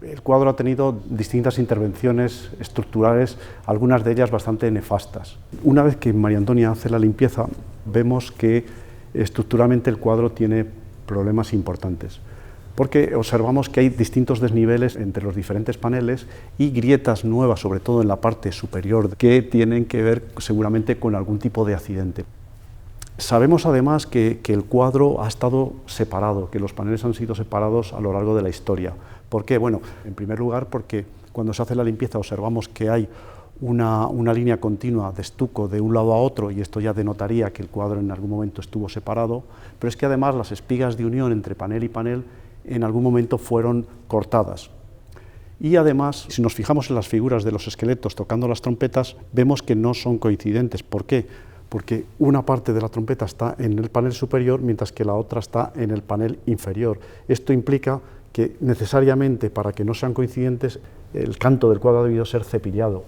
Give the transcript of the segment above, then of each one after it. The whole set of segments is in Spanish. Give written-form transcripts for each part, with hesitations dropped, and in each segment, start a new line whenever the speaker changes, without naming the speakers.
El cuadro ha tenido distintas intervenciones estructurales, algunas de ellas bastante nefastas. Una vez que María Antonia hace la limpieza, vemos que estructuralmente el cuadro tiene problemas importantes, porque observamos que hay distintos desniveles entre los diferentes paneles y grietas nuevas, sobre todo en la parte superior, que tienen que ver seguramente con algún tipo de accidente. Sabemos además que el cuadro ha estado separado, que los paneles han sido separados a lo largo de la historia. ¿Por qué? Bueno, en primer lugar porque cuando se hace la limpieza observamos que hay una línea continua de estuco de un lado a otro, y esto ya denotaría que el cuadro en algún momento estuvo separado, pero es que además las espigas de unión entre panel y panel en algún momento fueron cortadas. Y además, si nos fijamos en las figuras de los esqueletos tocando las trompetas, vemos que no son coincidentes. ¿Por qué? Porque una parte de la trompeta está en el panel superior, mientras que la otra está en el panel inferior. Esto implica que necesariamente, para que no sean coincidentes, el canto del cuadro ha debido ser cepillado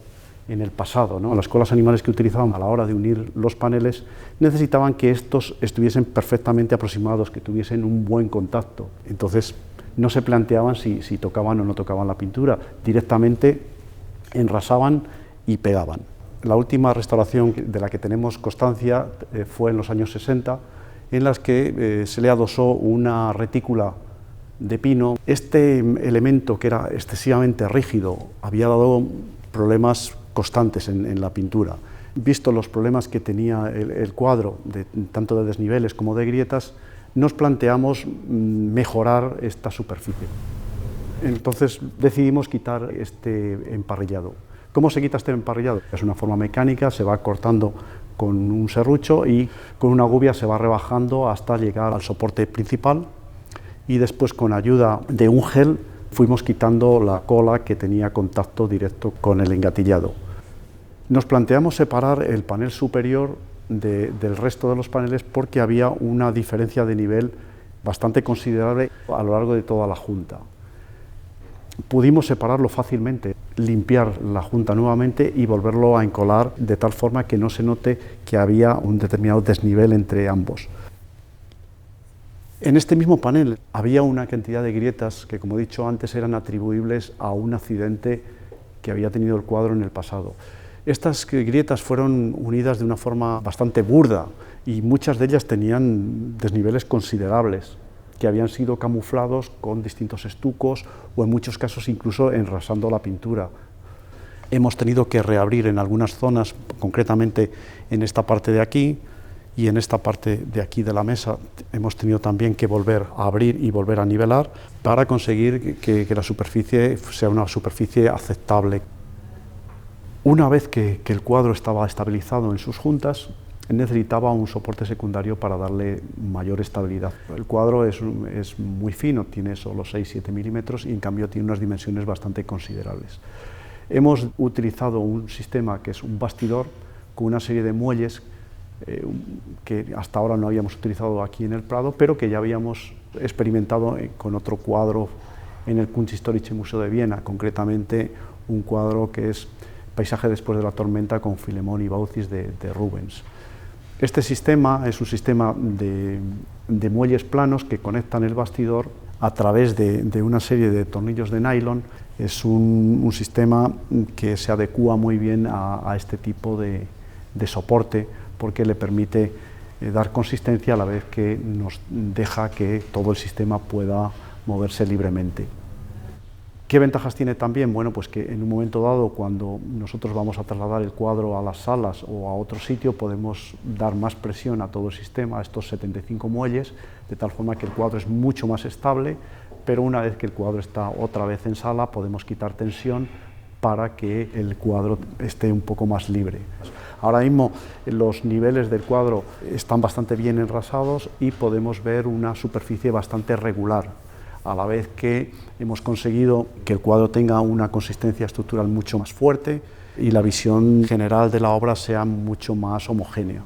en el pasado, ¿no? Las colas animales que utilizaban a la hora de unir los paneles necesitaban que estos estuviesen perfectamente aproximados, que tuviesen un buen contacto. Entonces no se planteaban si tocaban o no tocaban la pintura, directamente enrasaban y pegaban. La última restauración de la que tenemos constancia fue en los años 60, en las que se le adosó una retícula de pino. Este elemento, que era excesivamente rígido, había dado problemas constantes en la pintura. Visto los problemas que tenía el cuadro, tanto de desniveles como de grietas, nos planteamos mejorar esta superficie. Entonces decidimos quitar este emparrillado. ¿Cómo se quita este emparrillado? Es una forma mecánica, se va cortando con un serrucho y con una gubia se va rebajando hasta llegar al soporte principal, y después, con ayuda de un gel, fuimos quitando la cola que tenía contacto directo con el engatillado. Nos planteamos separar el panel superior del resto de los paneles porque había una diferencia de nivel bastante considerable a lo largo de toda la junta. Pudimos separarlo fácilmente, limpiar la junta nuevamente y volverlo a encolar de tal forma que no se note que había un determinado desnivel entre ambos. En este mismo panel había una cantidad de grietas que, como he dicho antes, eran atribuibles a un accidente que había tenido el cuadro en el pasado. Estas grietas fueron unidas de una forma bastante burda y muchas de ellas tenían desniveles considerables, que habían sido camuflados con distintos estucos o en muchos casos incluso enrasando la pintura. Hemos tenido que reabrir en algunas zonas, concretamente en esta parte de aquí y en esta parte de aquí de la mesa, hemos tenido también que volver a abrir y volver a nivelar para conseguir que la superficie sea una superficie aceptable. Una vez que el cuadro estaba estabilizado en sus juntas, necesitaba un soporte secundario para darle mayor estabilidad. El cuadro es muy fino, tiene solo 6-7 milímetros y en cambio tiene unas dimensiones bastante considerables. Hemos utilizado un sistema que es un bastidor con una serie de muelles que hasta ahora no habíamos utilizado aquí en el Prado, pero que ya habíamos experimentado con otro cuadro en el Kunsthistorische Museum de Viena, concretamente un cuadro que es Paisaje después de la tormenta con Filemón y Baucis de Rubens. Este sistema es un sistema de muelles planos que conectan el bastidor a través de una serie de tornillos de nylon. Es un sistema que se adecúa muy bien a este tipo de soporte, porque le permite dar consistencia a la vez que nos deja que todo el sistema pueda moverse libremente. ¿Qué ventajas tiene también? Bueno, pues que en un momento dado, cuando nosotros vamos a trasladar el cuadro a las salas o a otro sitio, podemos dar más presión a todo el sistema, a estos 75 muelles, de tal forma que el cuadro es mucho más estable, pero una vez que el cuadro está otra vez en sala, podemos quitar tensión para que el cuadro esté un poco más libre. Ahora mismo los niveles del cuadro están bastante bien enrasados y podemos ver una superficie bastante regular, a la vez que hemos conseguido que el cuadro tenga una consistencia estructural mucho más fuerte y la visión general de la obra sea mucho más homogénea.